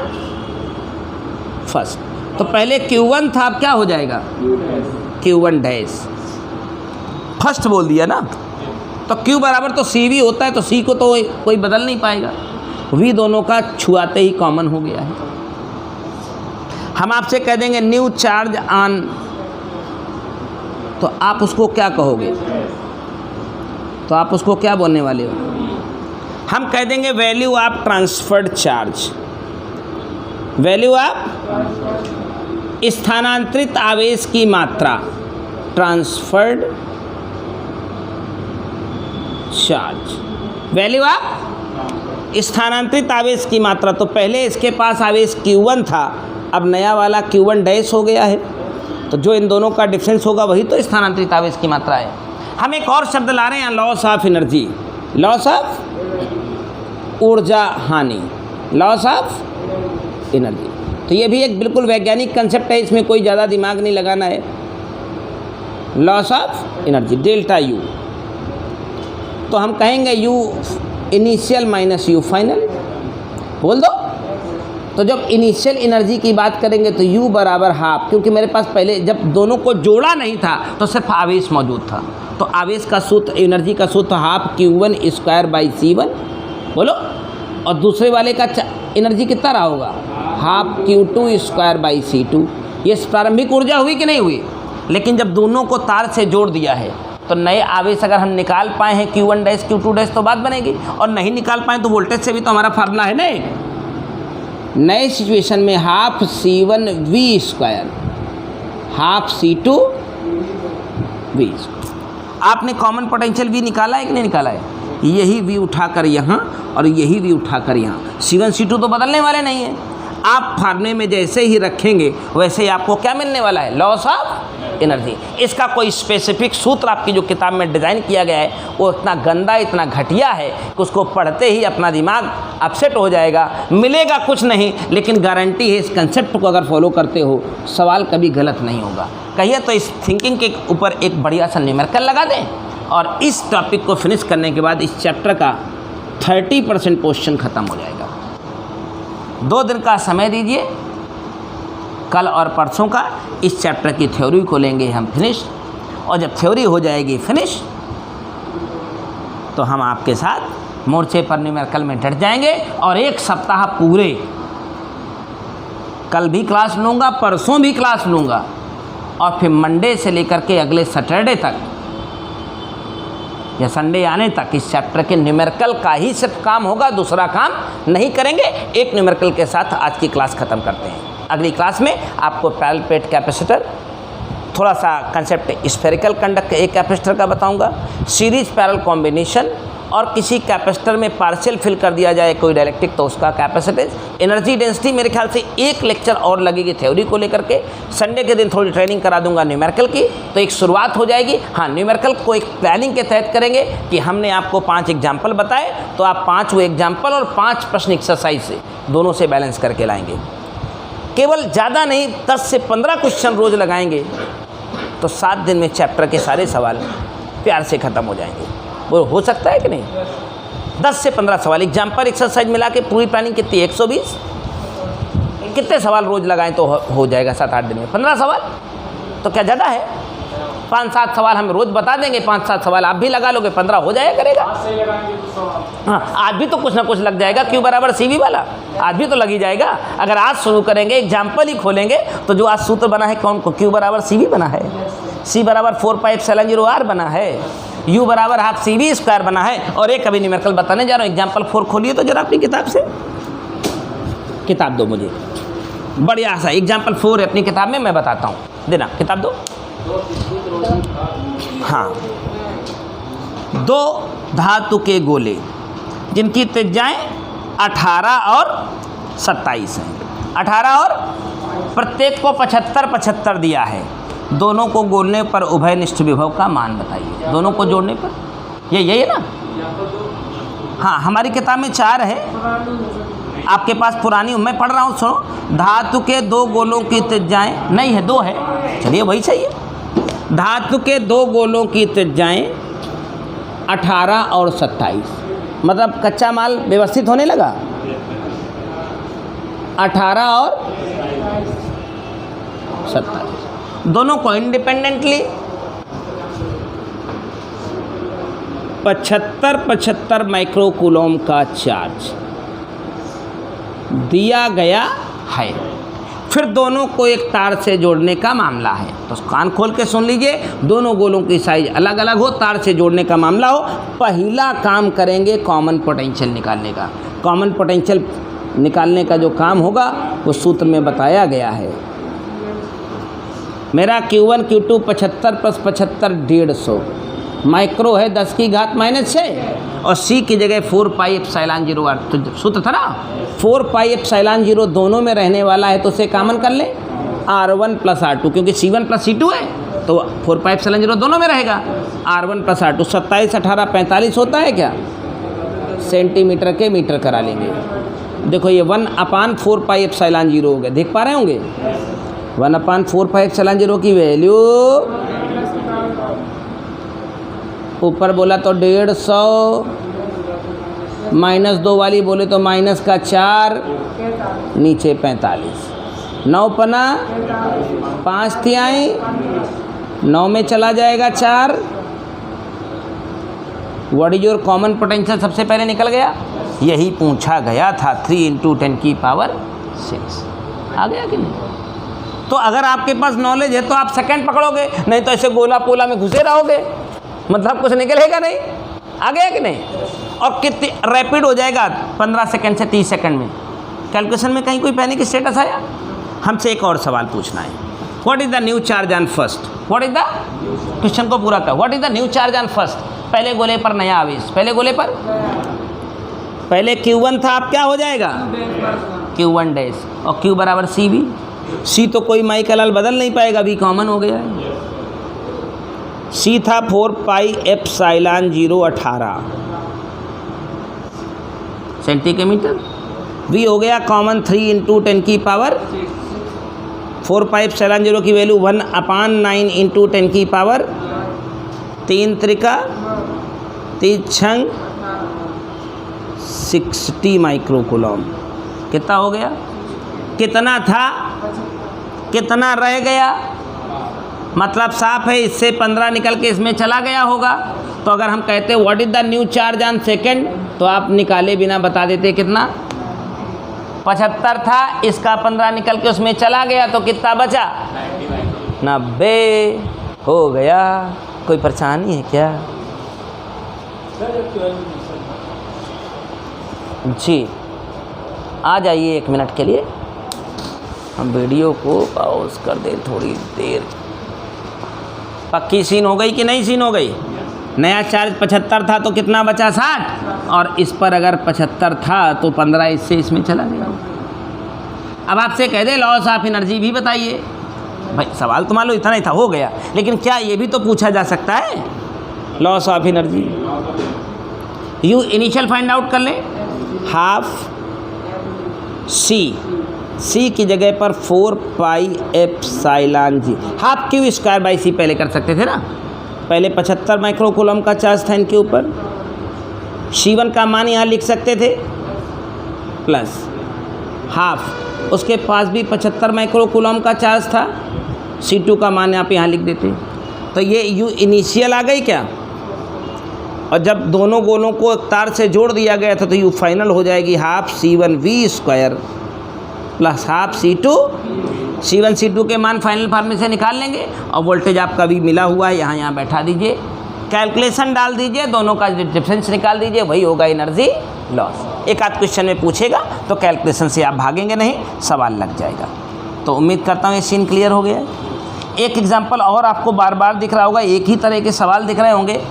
first. तो पहले Q1 था, अब क्या हो जाएगा? Q1 डैश, फर्स्ट बोल दिया ना, तो Q बराबर तो CV होता है, तो C को तो कोई बदल नहीं पाएगा। V दोनों का छुआते ही कॉमन हो गया है। हम आपसे कह देंगे न्यू चार्ज ऑन, तो आप उसको क्या कहोगे? तो आप उसको क्या बोलने वाले हो? हम कह देंगे value of transferred charge, value of स्थानांतरित आवेश की मात्रा, ट्रांसफर्ड चार्ज, वैल्यू ऑफ स्थानांतरित आवेश की मात्रा। तो पहले इसके पास आवेश Q1 था, अब नया वाला Q1 डैश हो गया है, तो जो इन दोनों का डिफरेंस होगा वही तो स्थानांतरित आवेश की मात्रा है। हम एक और शब्द ला रहे हैं, loss of energy, loss of ऊर्जा हानि, लॉस ऑफ एनर्जी। तो ये भी एक बिल्कुल वैज्ञानिक कंसेप्ट है, इसमें कोई ज़्यादा दिमाग नहीं लगाना है। Loss of energy delta U, तो हम कहेंगे U initial minus U final, बोल दो। तो जब इनिशियल एनर्जी की बात करेंगे तो U बराबर हाफ, क्योंकि मेरे पास पहले जब दोनों को जोड़ा नहीं था तो सिर्फ आवेश मौजूद था, तो आवेश का सूत्र, एनर्जी का सूत्र half Q1 square by C1, बोलो। और दूसरे वाले का एनर्जी कितना रहा होगा? Half Q2 square by C2। ये प्रारंभिक ऊर्जा हुई कि नहीं हुई? लेकिन जब दोनों को तार से जोड़ दिया है तो नए आवेश अगर हम निकाल पाए हैं Q1 डैश Q2 डैश तो बात बनेगी, और नहीं निकाल पाए तो वोल्टेज से भी तो हमारा फार्मूला है ना। नए सिचुएशन में half C1 V square, half C2 V square. आपने कॉमन पोटेंशियल V निकाला है कि नहीं निकाला है? यही V उठाकर यहाँ और यही V उठाकर यहाँ, C1 C2 तो बदलने वाले नहीं हैं। आप फार्मूले में जैसे ही रखेंगे वैसे ही आपको क्या मिलने वाला है? Loss of energy. इसका कोई स्पेसिफिक सूत्र आपकी जो किताब में डिज़ाइन किया गया है वो इतना गंदा, इतना घटिया है कि उसको पढ़ते ही अपना दिमाग अपसेट हो जाएगा। मिलेगा कुछ नहीं, लेकिन गारंटी है इस कंसेप्ट को अगर फॉलो करते हो सवाल कभी गलत नहीं होगा। कहिए तो इस थिंकिंग के ऊपर एक बढ़िया सा न्यूमेरिकल लगा दें, और इस टॉपिक को फिनिश करने के बाद इस चैप्टर का 30% पोर्शन ख़त्म हो जाएगा। 2 दिन का समय दीजिए, कल और परसों का इस चैप्टर की थ्योरी को लेंगे हम फिनिश, और जब थ्योरी हो जाएगी फिनिश तो हम आपके साथ मोर्चे पर न्यूमेरिकल में डट जाएंगे और 1 सप्ताह पूरे कल भी क्लास लूँगा, परसों भी क्लास लूँगा, और फिर मंडे से लेकर के अगले सैटरडे तक या संडे आने तक इस चैप्टर के न्यूमेरिकल का ही सिर्फ काम होगा, दूसरा काम नहीं करेंगे। एक न्यूमेरिकल के साथ आज की क्लास ख़त्म करते हैं। अगली क्लास में आपको पैरेलल प्लेट कैपेसिटर, थोड़ा सा कंसेप्ट स्फेरिकल कंडक्टर एक कैपेसिटर का बताऊंगा, सीरीज पैरेलल कॉम्बिनेशन, और किसी कैपेसिटर में पार्शियल फिल कर दिया जाए कोई डाइलेक्ट्रिक तो उसका कैपेसिटेंस, एनर्जी डेंसिटी। मेरे ख्याल से एक लेक्चर और लगेगी थ्योरी को लेकर के। संडे के दिन थोड़ी ट्रेनिंग करा दूंगा न्यूमेरिकल की, तो एक शुरुआत हो जाएगी। हाँ, न्यूमेरिकल को एक प्लानिंग के तहत करेंगे कि हमने आपको 5 एग्जाम्पल बताए, तो आप 5 वो एग्जाम्पल और 5 प्रश्न एक्सरसाइज से दोनों से बैलेंस करके लाएंगे। केवल ज़्यादा नहीं, 10 से 15 क्वेश्चन रोज़ लगाएंगे तो 7 दिन में चैप्टर के सारे सवाल प्यार से ख़त्म हो जाएंगे। वो हो सकता है कि नहीं? 10 से 15 सवाल एग्जाम्पल एक्सरसाइज मिला के पूरी प्लानिंग कितनी, 120। कितने सवाल रोज़ लगाएं तो हो जाएगा 7-8 दिन में? 15 सवाल तो क्या ज़्यादा है? 5-7 सवाल हम रोज़ बता देंगे, 5-7 सवाल आप भी लगा लोगे, 15 हो जाया करेगा। हाँ, आज भी तो कुछ ना कुछ लग जाएगा। Q बराबर CV वाला आज भी तो लग ही जाएगा। अगर आज शुरू करेंगे, एग्जाम्पल ही खोलेंगे, तो जो आज सूत्र बना है कौन को, Q बराबर CV बना है, C बराबर 4πε0R बना है, U बराबर हाफ CV² बना है। और एक अभी न्यूमेरिकल बताने जा रहा हूँ। एग्जाम्पल 4 खोलिए तो जरा अपनी किताब से, किताब दो मुझे, बढ़िया सा एग्जाम्पल 4 है अपनी किताब में, मैं बताता हूँ, देना किताब दो। हाँ, 2 धातु के गोले जिनकी त्रिज्याएं 18 और 27 हैं। 18 और प्रत्येक को 75-75 दिया है। दोनों को गोलने पर उभयनिष्ठ विभव का मान बताइए। दोनों को जोड़ने पर यही है ना? हाँ, हमारी किताब में 4 है, आपके पास पुरानी मैं पढ़ रहा हूँ। सुनो, धातु के 2 गोलों की त्रिज्याएं, नहीं है 2 है, चलिए वही सही है। धातु के 2 गोलों की त्रिज्याएं 18 और 27, मतलब कच्चा माल व्यवस्थित होने लगा। 18 और 27 दोनों को इंडिपेंडेंटली 75-75 माइक्रोकूलम का चार्ज दिया गया है। फिर दोनों को एक तार से जोड़ने का मामला है। तो कान खोल के सुन लीजिए, दोनों गोलों की साइज अलग अलग हो, तार से जोड़ने का मामला हो। पहला काम करेंगे कॉमन पोटेंशियल निकालने का। कॉमन पोटेंशियल निकालने का जो काम होगा वो सूत्र में बताया गया है। मेरा Q1 Q2 75 + 75 150 माइक्रो है, 10 की घात -6, और C की जगह 4πε0R। तो सूत्र था ना, 4πε0 दोनों में रहने वाला है, तो उसे कॉमन कर लें R1 + R2, क्योंकि C1 + C2 है तो 4πε0 दोनों में रहेगा। R1 + R2 27, 18, 45 होता है क्या? सेंटीमीटर के मीटर करा लेंगे। देखो ये 1/4πε0 हो गया, देख पा रहे होंगे? 1/4πε0 की वैल्यू ऊपर बोला तो 150, -2 वाली बोले तो -4, नीचे 45, 9 पना 5 तिहाई, 9 में चला जाएगा 4। What is your common potential सबसे पहले निकल गया, यही पूछा गया था। 3 × 10⁶ आ गया कि नहीं? तो अगर आपके पास नॉलेज है तो आप सेकंड पकड़ोगे, नहीं तो ऐसे गोला पोला में घुसे रहोगे, मतलब कुछ निकलेगा नहीं। आ गया कि नहीं? और कितनी रैपिड हो जाएगा, 15 सेकंड से 30 सेकंड में। कैलकुलेशन में कहीं कोई पैनिक स्टेटस आया? हमसे एक और सवाल पूछना है। What is the new charge on first? What is the, question को पूरा कर। What is the new charge on first? पहले गोले पर नया आवेश, पहले गोले पर, पहले Q1 था, अब क्या हो जाएगा? Q1 डैश, और Q बराबर CV। C तो कोई माइकल बदल नहीं पाएगा, भी कॉमन हो गया है। C था 4πε0 18 सेंटीमीटर। V हो गया कॉमन 3 × 10⁻, 4πε0 की वैल्यू 1/9 × 10⁻, 3 त्रिका 3 60 माइक्रोकूलम। कितना हो गया? कितना था, कितना रह गया? मतलब साफ है, इससे 15 निकल के इसमें चला गया होगा। तो अगर हम कहते what is the new charge on second, तो आप निकाले बिना बता देते कितना? 75 था, इसका 15 निकल के उसमें चला गया तो कितना बचा? 90 हो गया। कोई परेशानी है क्या? जी आ जाइए 1 मिनट के लिए, हम वीडियो को पॉज कर दें थोड़ी देर। पक्की सीन हो गई कि नहीं सीन हो गई? नया चार्ज 75 था तो कितना बचा? 60। और इस पर अगर 75 था तो 15 इससे इसमें चला गया। अब आपसे कह दे लॉस ऑफ एनर्जी भी बताइए, भाई सवाल तो मान लो इतना ही था, हो गया, लेकिन क्या ये भी तो पूछा जा सकता है loss of energy? You initial find out कर लें, हाफ सी की जगह पर 4 पाई एप्सिलॉन जी, half Q square by C पहले कर सकते थे ना। पहले 75 माइक्रोकूलम का चार्ज था इनके ऊपर, C1 का मान यहाँ लिख सकते थे प्लस हाफ, उसके पास भी 75 माइक्रोकूलम का चार्ज था, C2 का मान आप यहाँ लिख देते। तो ये यू इनिशियल आ गई क्या? और जब दोनों गोलों को तार से जोड़ दिया गया था तो यू फाइनल हो जाएगी half C1V square plus half C2। C1 C2 के मान फाइनल फार्मूले से निकाल लेंगे और वोल्टेज आपका भी मिला हुआ है, यहाँ बैठा दीजिए, कैलकुलेशन डाल दीजिए, दोनों का डिफरेंस निकाल दीजिए, वही होगा एनर्जी लॉस। एक आध क्वेश्चन में पूछेगा तो कैलकुलेशन से आप भागेंगे नहीं, सवाल लग जाएगा। तो उम्मीद करता हूँ ये सीन क्लियर हो गया है। एक एग्जाम्पल और आपको बार बार दिख रहा होगा, एक ही तरह के सवाल दिख रहे होंगे।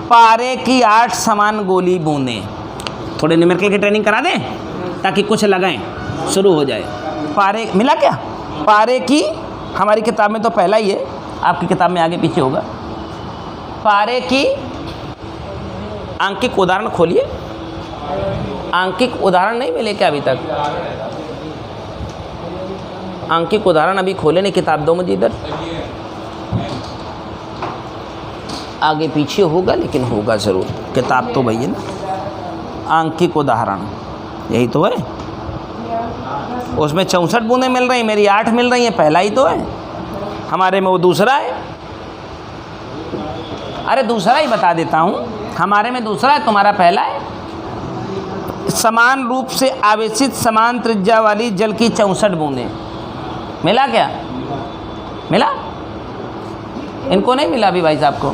पारे की 8 समान गोली बूंदें, थोड़े न्यूमेरिकल की ट्रेनिंग करा दें ताकि कुछ लगाएं, शुरू हो जाए। पारे मिला क्या? पारे की, हमारी किताब में तो पहला ही है, आपकी किताब में आगे पीछे होगा। पारे की आंकिक उदाहरण खोलिए, आंकिक उदाहरण नहीं मिले क्या अभी तक? आंकिक उदाहरण अभी खोले नहीं, किताब दो मुझे इधर, आगे पीछे होगा लेकिन होगा ज़रूर, किताब तो भैया ना। आंकिक उदाहरण यही तो है, उसमें 64 बूंदें मिल रही, मेरी 8 मिल रही हैं, पहला ही तो है। हमारे में वो दूसरा है, अरे दूसरा ही बता देता हूँ, हमारे में दूसरा है, तुम्हारा पहला है। समान रूप से आवेशित समान त्रिज्या वाली जल की 64 बूंदें, मिला क्या? मिला? इनको नहीं मिला अभी भाई साहब को?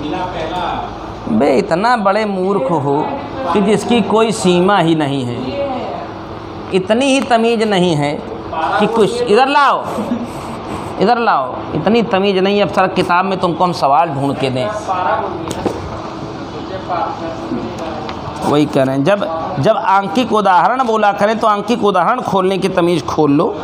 बे इतना बड़े मूर्ख हो कि जिसकी कोई सीमा ही नहीं है, इतनी ही तमीज़ नहीं है कि कुछ, इधर लाओ इधर लाओ, इतनी तमीज़ नहीं है अब सर किताब में तुमको हम सवाल ढूंढ के दें। वही कह रहे हैं, जब आंकिक उदाहरण बोला करें तो आंकिक उदाहरण खोलने की तमीज़ खोल लो।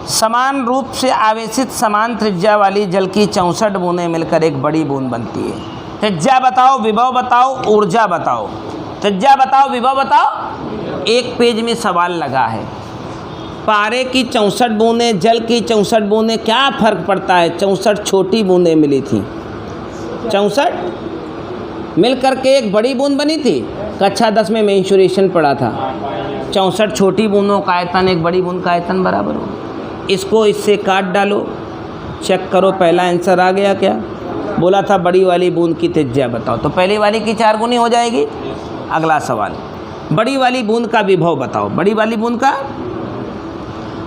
समान रूप से आवेशित समान त्रिज्या वाली जल की 64 बूंदें मिलकर एक बड़ी बूंद बनती है। त्रिज्या बताओ, विभव बताओ, ऊर्जा बताओ। त्रिज्या बताओ, विभव बताओ। एक पेज में सवाल लगा है, पारे की 64 बूंदें, जल की 64 बूंदें, क्या फ़र्क पड़ता है? 64 छोटी बूंदें मिली थी, 64 मिल करके एक बड़ी बूंद बनी थी। कक्षा 10 में मेंसुरेशन पढ़ा था, 64 छोटी बूंदों का आयतन एक बड़ी बूंद का आयतन बराबर हो। इसको इससे काट डालो, चेक करो पहला आंसर आ गया क्या? बोला था बड़ी वाली बूंद की त्रिज्या बताओ, तो पहली वाली की 4 गुनी हो जाएगी। अगला सवाल, बड़ी वाली बूंद का विभव बताओ। बड़ी वाली बूंद का,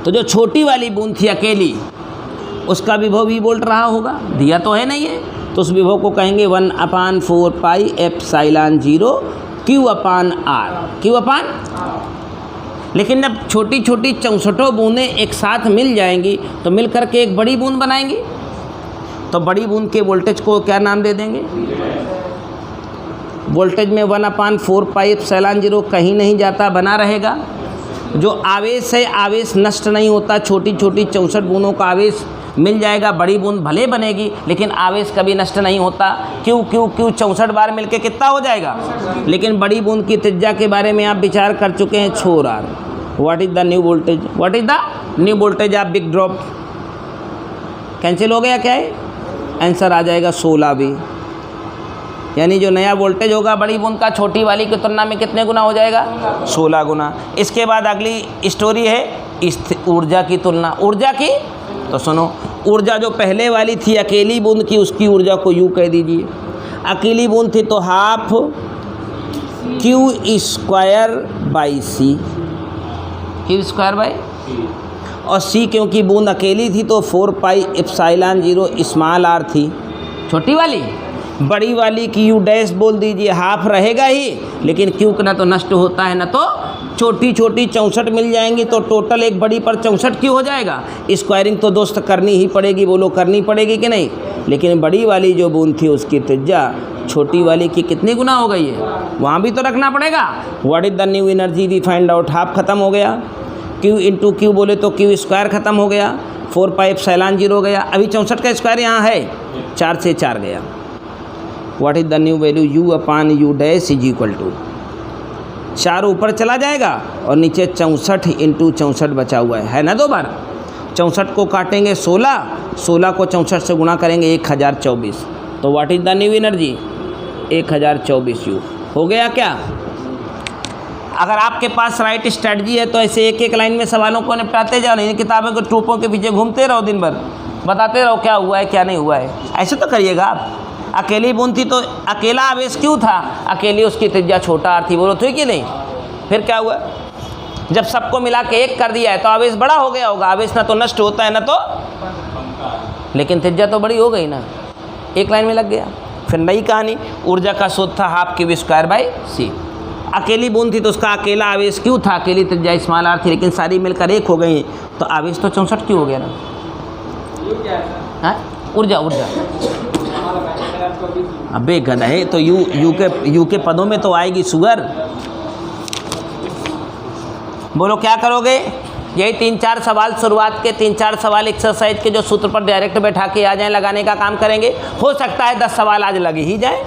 तो जो छोटी वाली बूंद थी अकेली, उसका विभव भी बोल रहा होगा, दिया तो है नहीं है, तो उस विभव को कहेंगे 1/4 पाई एप्सिलॉन 0 Q/R, Q/। लेकिन जब छोटी छोटी 64 बूंदें एक साथ मिल जाएंगी तो मिल करके एक बड़ी बूंद बनाएंगी, तो बड़ी बूंद के वोल्टेज को क्या नाम दे देंगे? वोल्टेज में 1/4 पाई एप्सिलॉन 0 कहीं नहीं जाता, बना रहेगा। जो आवेश है, आवेश नष्ट नहीं होता, छोटी छोटी 64 बूंदों का आवेश मिल जाएगा, बड़ी बूंद भले बनेगी लेकिन आवेश कभी नष्ट नहीं होता। क्यों 64 बार मिलके कितना हो जाएगा? लेकिन बड़ी बूंद की त्रिज्या के बारे में आप विचार कर चुके हैं, छोर आर। What is the new voltage? What is the new voltage of big drop? Cancel हो गया क्या है? आंसर आ जाएगा 16 भी, यानी जो नया वोल्टेज होगा बड़ी बूंद का छोटी वाली की तुलना में कितने गुना हो जाएगा? 16 गुना। इसके बाद अगली स्टोरी है ऊर्जा की तुलना। ऊर्जा की, तो सुनो, ऊर्जा जो पहले वाली थी अकेली बूंद की, उसकी ऊर्जा को यूँ कह दीजिए। अकेली बूंद थी तो half Q square by C, Q square by, और सी क्योंकि बूंद अकेली थी तो 4 पाई एप्सिलॉन 0 स्मॉल आर थी, छोटी वाली। बड़ी वाली की यू डैश बोल दीजिए, हाफ रहेगा ही, लेकिन क्यों ना तो नष्ट होता है ना तो छोटी छोटी 64 मिल जाएंगी, तो टोटल एक बड़ी पर 64 क्यों हो जाएगा। स्क्वायरिंग तो दोस्त करनी ही पड़ेगी, बोलो करनी पड़ेगी कि नहीं। लेकिन बड़ी वाली जो बूंद थी उसकी त्रिज्या छोटी वाली की कितनी गुना हो गई है, वहाँ भी तो रखना पड़ेगा। What is the new energy we find out, half खत्म हो गया, क्यू इंटू क्यू बोले तो क्यू स्क्वायर खत्म हो गया, 4 पाई एप्सिलॉन 0 गया। अभी 64 का स्क्वायर यहाँ है, 4 से 4 गया। What is the new value, U upon U dash is equal to 4 ऊपर चला जाएगा और नीचे 64 इंटू 64 बचा हुआ है ना। 2 बार 64 को काटेंगे 16, 16 को 64 से गुणा करेंगे 1024। तो what is the new energy 1024 you हो गया क्या। अगर आपके पास राइट स्ट्रेटजी है तो ऐसे एक एक लाइन में सवालों को निपटाते जाओ, नहीं किताबों के ट्रूपों के पीछे घूमते रहो, दिन भर बताते रहो क्या हुआ है क्या नहीं हुआ है। ऐसे तो करिएगा आप। अकेली बूंद थी तो अकेला आवेश क्यों था, अकेली उसकी त्रिज्या छोटा आर थी, बोलो थी कि नहीं। फिर क्या हुआ, जब सबको मिला के एक कर दिया है तो आवेश बड़ा हो गया होगा। आवेश ना तो नष्ट होता है ना तो, लेकिन त्रिज्या तो बड़ी हो गई ना, एक लाइन में लग गया। फिर नई कहानी, ऊर्जा का सूत्र था हाफ क्यू स्क्वायर बाई सी। अकेली बूंद थी तो उसका अकेला आवेश क्यों था, अकेली त्रिज्या स्मॉल आर थी, लेकिन सारी मिलकर एक हो गई तो आवेश तो 64 क्यों हो गया ना। हाँ ऊर्जा, ऊर्जा अबे गधे, तो यू के पदों में तो आएगी सुगर। बोलो क्या करोगे, यही 3-4 सवाल शुरुआत के 3-4 सवाल एक्सरसाइज के जो सूत्र पर डायरेक्ट बैठा के आ जाएं, लगाने का काम करेंगे। हो सकता है 10 सवाल आज लगे ही जाए,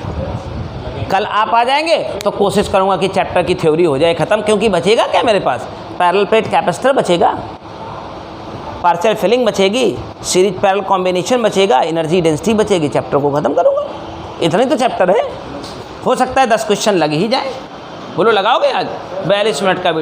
कल आप आ जाएंगे तो कोशिश करूंगा कि चैप्टर की थ्योरी हो जाए ख़त्म। क्योंकि बचेगा क्या मेरे पास, पैरेलल प्लेट कैपेसिटर बचेगा, पार्शियल फिलिंग बचेगी, सीरीज पैरेलल कॉम्बिनेशन बचेगा, एनर्जी डेंसिटी बचेगी, चैप्टर को ख़त्म करूँगा। इतने तो चैप्टर है, हो सकता है 10 क्वेश्चन लगे ही जाए। बोलो लगाओगे आज 42 मिनट का वीडियो।